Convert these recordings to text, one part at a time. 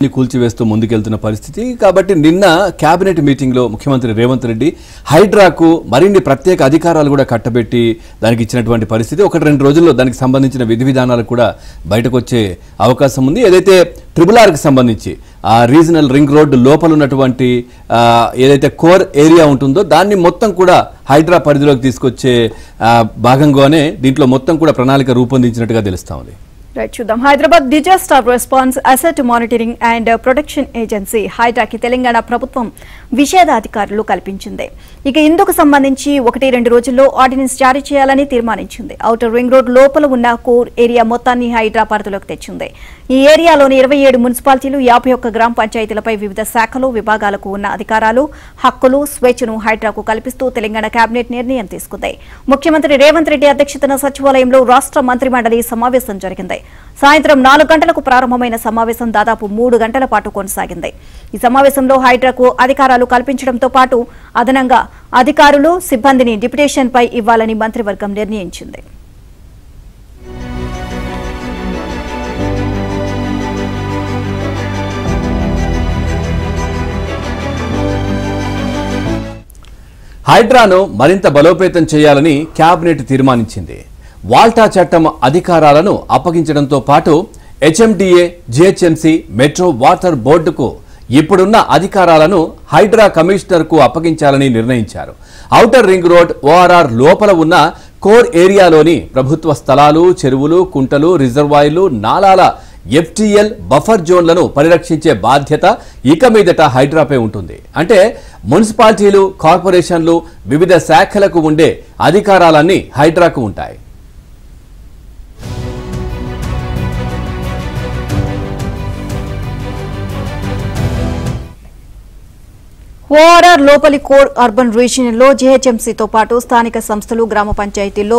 కూల్చివేస్తూ ముందుకెళ్తున్న పరిస్థితి కాబట్టి నిన్న కేబినెట్ మీటింగ్ లో ముఖ్యమంత్రి రేవంత్ రెడ్డి హైడ్రాకు మరిన్ని ప్రత్యేక అధికారాలు కూడా కట్టబెట్టి దానికి ఇచ్చినటువంటి పరిస్థితి ఒకటి రెండు రోజుల్లో దానికి సంబంధించిన విధి విధానాలు కూడా బయటకు వచ్చే అవకాశం ఉంది ఏదైతే ట్రిపుల్ ఆర్ కి సంబంధించి ఆ రీజనల్ రింగ్ రోడ్ లోపల ఉన్నటువంటి ఏదైతే కోర్ ఏరియా ఉంటుందో దాన్ని మొత్తం కూడా హైడ్రా పరిధిలోకి తీసుకొచ్చే భాగంగానే దీంట్లో మొత్తం కూడా ప్రణాళిక రూపొందించినట్టుగా తెలుస్తా ఉంది రైట్ చూద్దాం Hyderabad disaster response asset monitoring and protection agency హైడ్రాకి తెలంగాణ ప్రభుత్వం విషేధాధికారులు కల్పించింది ఇక ఇందుకు సంబంధించి 1-2 రోజుల్లో ఆర్డినెన్స్ జారీ చేయాలని తీర్మానించింది ఔటర్ రింగ్ రోడ్ లోపల ఉన్న కోర్ ఏరియా మొత్తాన్ని హైడ్రా పరిధిలోకి తెచ్చింది ఈ ఏరియాలోని 27 మున్సిపాలిటీలు 51 గ్రామ పంచాయతీలపై వివిధ శాఖలు విభాగాలకు ఉన్న అధికారాలు హక్కులు స్వేచ్ఛను హైడ్రాకు కల్పిస్తూ తెలంగాణ కేబినెట్ నిర్ణయం తీసుకుంది ముఖ్యమంత్రి రేవంత్ రెడ్డి అధ్యక్షతన సచివాలయంలో రాష్ట్ర మంత్రిమండలి సమావేశం జరిగింది సాయంత్రం 4 గంటలకు ప్రారంభమైన సమావేశం దాదాపు 3 గంటల పాటు కొనసాగింది ఈ సమావేశంలో హైడ్రాకు అధికారాలు కల్పించడంతో పాటు అదనంగా అధికారులు సిబ్బందిని డిప్యుటేషన్ పై ఇవ్వాలని మంత్రివర్గం నిర్ణయించింది హైడ్రాను మరింత బలోపేతం చేయాలని కేబినెట్ తీర్మానించింది వాల్టా చట్టం అధికారాలను అప్పగించడంతో పాటు హెచ్ఎండిఏ జిహెచ్ఎంసీ మెట్రో వాటర్ బోర్డుకు ఇప్పుడున్న అధికారాలను హైడ్రా కమిషనర్కు అప్పగించాలని నిర్ణయించారు ఔటర్ రింగ్ రోడ్ ఓఆర్ఆర్ లోపల ఉన్న కోర్ ఏరియాలోని ప్రభుత్వ స్థలాలు చెరువులు కుంటలు రిజర్వాయర్లు నాలాల ఎఫ్టీఎల్ బఫర్ జోన్లను పరిరక్షించే బాధ్యత ఇక మీదట హైడ్రాపై ఉంటుంది అంటే మున్సిపాలిటీలు కార్పొరేషన్లు వివిధ శాఖలకు ఉండే అధికారాలన్నీ హైడ్రాకు ఉంటాయి ఓఆర్ఆర్ లోపలి కోర్ అర్బన్ రీజియన్లో జీహెచ్ఎంసీతో పాటు స్థానిక సంస్థలు గ్రామ పంచాయతీల్లో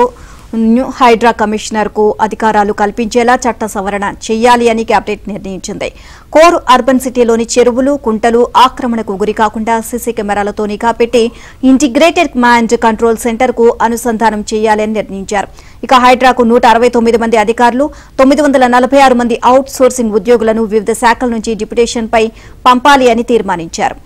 న్యూ హైడ్రా కమిషనర్ కు అధికారాలు కల్పించేలా చట్ట సవరణ చేయాలి అని కేబినెట్ నిర్ణయించింది కోర్ అర్బన్ సిటీలోని చెరువులు కుంటలు ఆక్రమణకు గురికాకుండా సీసీ కెమెరాలతో నిఘా పెట్టి ఇంటిగ్రేటెడ్ కమాండ్ కంట్రోల్ సెంటర్ కు అనుసంధానం చేయాలని నిర్ణయించారు ఇక హైడ్రాకు 169 మంది అధికారులు 946 మంది అవుట్ సోర్సింగ్ ఉద్యోగులను వివిధ శాఖల నుంచి డిప్యుటేషన్ పై పంపాలి అని తీర్మానించారు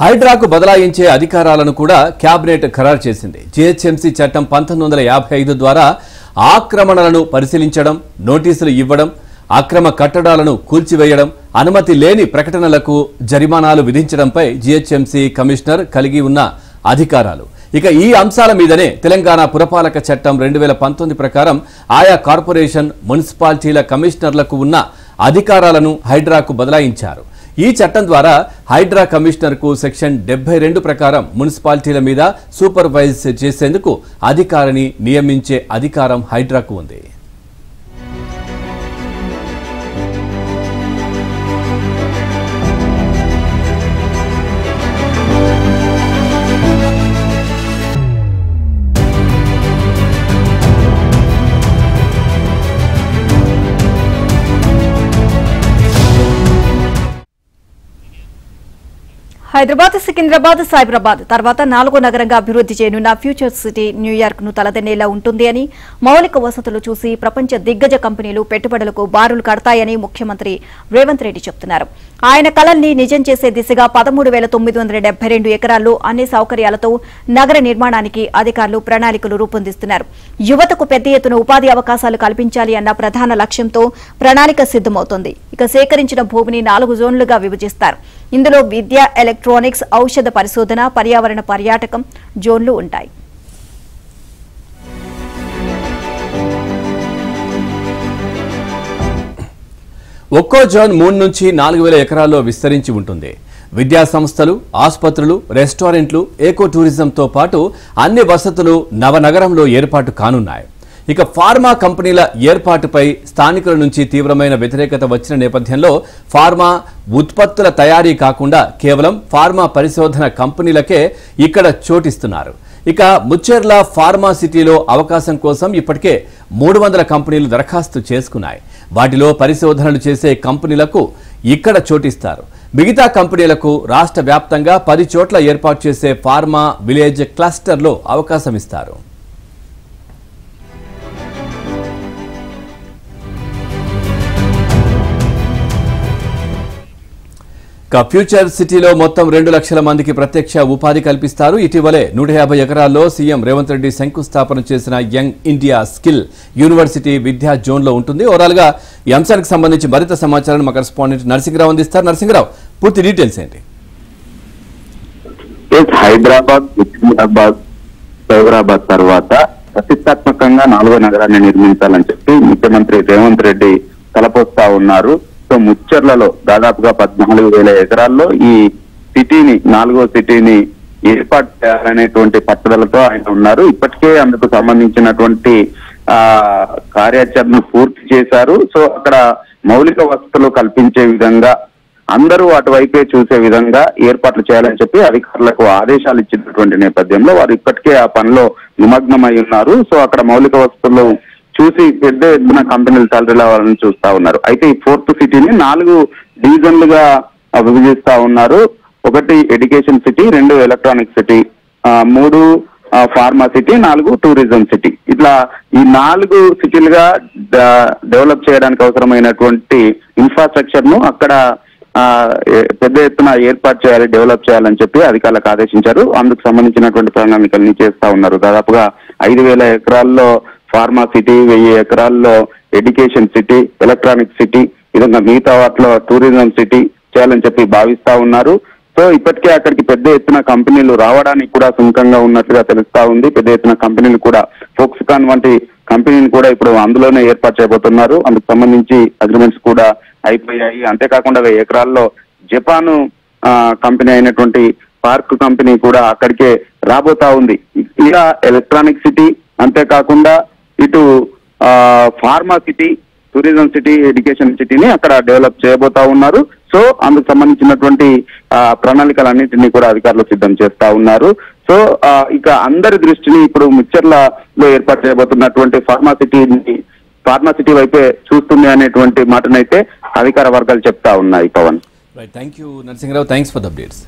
హైడ్రాకు బదలాయించే అధికారాలను కూడా కేబినెట్ ఖరారు చేసింది జీహెచ్ఎంసీ చట్టం 1955 ద్వారా ఆక్రమణలను పరిశీలించడం నోటీసులు ఇవ్వడం అక్రమ కట్టడాలను కూల్చివేయడం అనుమతి లేని ప్రకటనలకు జరిమానాలు విధించడంపై జీహెచ్ఎంసీ కమిషనర్ కలిగి ఉన్న అధికారాలు ఇక ఈ అంశాల మీదనే తెలంగాణ పురపాలక చట్టం 2019 ప్రకారం ఆయా కార్పొరేషన్ మున్సిపాలిటీల కమిషనర్లకు ఉన్న అధికారాలను హైడ్రాకు బదలాయించారు ఈ చట్టం ద్వారా హైడ్రా కమిషనర్ కు సెక్షన్ 72 ప్రకారం మున్సిపాలిటీల మీద సూపర్వైజ్ చేసేందుకు అధికారిని నియమించే అధికారం హైడ్రాకు ఉంది హైదరాబాద్ సికింద్రాబాద్ సైబరాబాద్ తర్వాత 4వ నగరంగా అభివృద్ధి చేయనున్న ఫ్యూచర్ సిటీ న్యూయార్క్ ను తలదన్నేలా ఉంటుంది అని మౌలిక వసతులు చూసి ప్రపంచ దిగ్గజ కంపెనీలు పెట్టుబడులకు బారులు కడతాయని ముఖ్యమంత్రి రేవంత్ రెడ్డి చెబుతున్నారు ఆయన కలల్ని నిజం చేసే దిశగా 13,972 ఎకరాల్లో అన్ని సౌకర్యాలతో నగర నిర్మాణానికి అధికారులు ప్రణాళికలు రూపొందిస్తున్నారు యువతకు పెద్ద ఎత్తున ఉపాధి అవకాశాలు కల్పించాలి అన్న ప్రధాన లక్ష్యంతో ప్రణాళిక సిద్ధమవుతోంది ఇక సేకరించిన భూమిని 4 జోన్లుగా విభజిస్తారు ఇందులో విద్య ఎలక్ట్రానిక్స్ ఔషధ పరిశోధన పర్యావరణ పర్యాటకం జోన్లు ఉంటాయి ఒక్కో జోన్ 3 నుంచి 4,000 ఎకరాల్లో విస్తరించి ఉంటుంది విద్యా సంస్థలు ఆసుపత్రులు రెస్టారెంట్లు ఏకో టూరిజంతో పాటు అన్ని వసతులు నవనగరంలో ఏర్పాటు కానున్నాయి ఇక ఫార్మా కంపెనీల ఏర్పాటుపై స్థానికుల నుంచి తీవ్రమైన వ్యతిరేకత వచ్చిన నేపథ్యంలో ఫార్మా ఉత్పత్తుల తయారీ కాకుండా కేవలం ఫార్మా పరిశోధన కంపెనీలకే ఇక్కడ చోటిస్తున్నారు ఇక ముచ్చెర్ల ఫార్మా సిటీలో అవకాశం కోసం ఇప్పటికే 300 కంపెనీలు దరఖాస్తు చేసుకున్నాయి. వాటిలో పరిశోధనలు చేసే కంపెనీలకు ఇక్కడ చోటిస్తారు. మిగతా కంపెనీలకు రాష్ట్ర వ్యాప్తంగా 10 చోట్ల ఏర్పాటు చేసే ఫార్మా విలేజ్ క్లస్టర్లో అవకాశం ఇస్తారు. ఫ్యూచర్ సిటీలో మొత్తం 2 లక్షల మందికి ప్రత్యక్ష ఉపాధి కల్పిస్తారు. ఇటీవలే 150 ఎకరాల్లో సీఎం రేవంత్ రెడ్డి శంకుస్థాపన చేసిన యంగ్ ఇండియా స్కిల్ యూనివర్సిటీ విద్యా జోన్లో ఉంటుంది. ఓవరాల్ గా ఈ అంశానికి సంబంధించి మరింత సమాచారాన్ని మా కరెస్పాండెంట్ నరసింహరావు అందిస్తారు. నరసింహరావు, పూర్తి డీటెయిల్స్ ఏంటి? హైదరాబాద్ తర్వాత ప్రతిష్టాత్మకంగా 4వ నగరాన్ని నిర్మించాలని చెప్పి ముఖ్యమంత్రి రేవంత్ రెడ్డి తలపోస్తా ఉన్నారు. సో ముచ్చర్లలో దాదాపుగా 14,000 ఎకరాల్లో ఈ సిటీని 4వ సిటీని ఏర్పాటు చేయాలనేటువంటి పట్టుదలతో ఆయన ఉన్నారు. ఇప్పటికే అందుకు సంబంధించినటువంటి కార్యాచరణ పూర్తి చేశారు. సో అక్కడ మౌలిక వసతులు కల్పించే విధంగా అందరూ అటువైపే చూసే విధంగా ఏర్పాట్లు చేయాలని చెప్పి అధికారులకు ఆదేశాలు ఇచ్చినటువంటి నేపథ్యంలో వారు ఇప్పటికే ఆ పనిలో నిమగ్నమై ఉన్నారు. సో అక్కడ మౌలిక వసతులు చూసి పెద్ద ఎత్తున కంపెనీలు తరలిరావాలని చూస్తా ఉన్నారు. అయితే ఈ 4th సిటీని 4 డివిజన్లుగా విభజిస్తా ఉన్నారు. 1 education city, 2 electronic city, 3 pharma city, 4 tourism city. ఇట్లా ఈ 4 సిటీలుగా డెవలప్ చేయడానికి అవసరమైనటువంటి ఇన్ఫ్రాస్ట్రక్చర్ ను అక్కడ పెద్ద ఎత్తున ఏర్పాటు చేయాలి, డెవలప్ చేయాలని చెప్పి అధికారులకు ఆదేశించారు. అందుకు సంబంధించినటువంటి ప్రణాళికల్ని చేస్తా ఉన్నారు. దాదాపుగా 5,000 ఎకరాల్లో ఫార్మా సిటీ, 1000 ఎకరాల్లో ఎడ్యుకేషన్ సిటీ, ఎలక్ట్రానిక్ సిటీ, విధంగా మిగతా వాటిలో టూరిజం సిటీ చేయాలని చెప్పి భావిస్తా ఉన్నారు. సో ఇప్పటికే అక్కడికి పెద్ద ఎత్తున కంపెనీలు రావడానికి కూడా సుముఖంగా ఉన్నట్లుగా తెలుస్తా ఉంది. పెద్ద ఎత్తున కంపెనీలు కూడా ఫోక్స్కాన్ వంటి కంపెనీని కూడా ఇప్పుడు అందులోనే ఏర్పాటు చేయబోతున్నారు. అందుకు సంబంధించి అగ్రిమెంట్స్ కూడా అయిపోయాయి. అంతేకాకుండా 1000 ఎకరాల్లో జపాన్ కంపెనీ అయినటువంటి పార్క్ కంపెనీ కూడా అక్కడికే రాబోతా ఉంది. ఇలా ఎలక్ట్రానిక్ సిటీ, అంతేకాకుండా ఇటు pharma city, tourism city, education సిటీని అక్కడ డెవలప్ చేయబోతా ఉన్నారు. సో అందుకు సంబంధించినటువంటి ప్రణాళికలన్నింటినీ కూడా అధికారులు సిద్ధం చేస్తా ఉన్నారు. సో ఇక అందరి దృష్టిని ఇప్పుడు ముచ్చర్లలో ఏర్పాటు చేయబోతున్నటువంటి ఫార్మా సిటీ వైపే చూస్తుంది అనేటువంటి మాటనైతే అధికార వర్గాలు చెప్తా ఉన్నాయి. Pawan, thank you Narasimharao, thanks for the updates.